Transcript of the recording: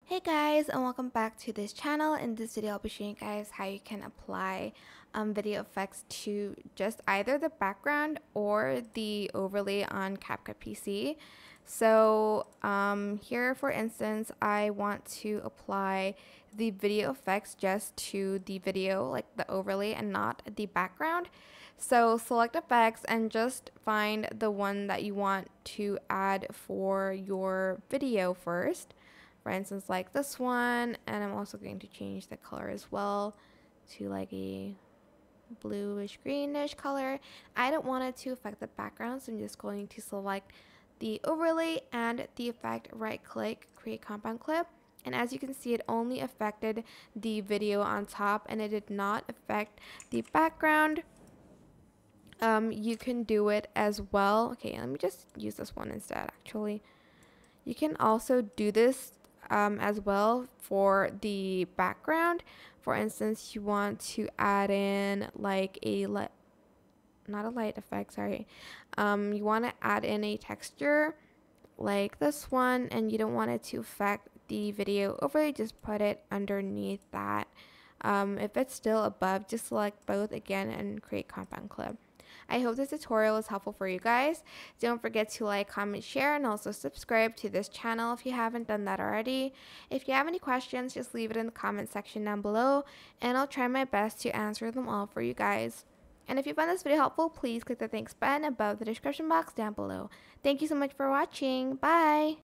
Hey guys, and welcome back to this channel. In this video I'll be showing you guys how you can apply video effects to just either the background or the overlay on CapCut PC. So here for instance I want to apply the video effects just to the video, like the overlay, and not the background. So select effects and just find the one that you want to add for your video first. For instance, like this one, and I'm also going to change the color as well to like a bluish greenish color. I don't want it to affect the background, so I'm just going to select the overlay and the effect, right click, create compound clip. And as you can see, it only affected the video on top and it did not affect the background. You can do it as well. Okay, let me just use this one instead. Actually, you can also do this as well for the background. For instance, you want to add in like a not a light effect, sorry. You want to add in a texture like this one, and you don't want it to affect the video overlay. Just put it underneath that. If it's still above, just select both again and create compound clip. I hope this tutorial was helpful for you guys. Don't forget to like, comment, share, and also subscribe to this channel if you haven't done that already. If you have any questions, just leave it in the comment section down below, and I'll try my best to answer them all for you guys. And if you found this video helpful, please click the thanks button above the description box down below. Thank you so much for watching. Bye!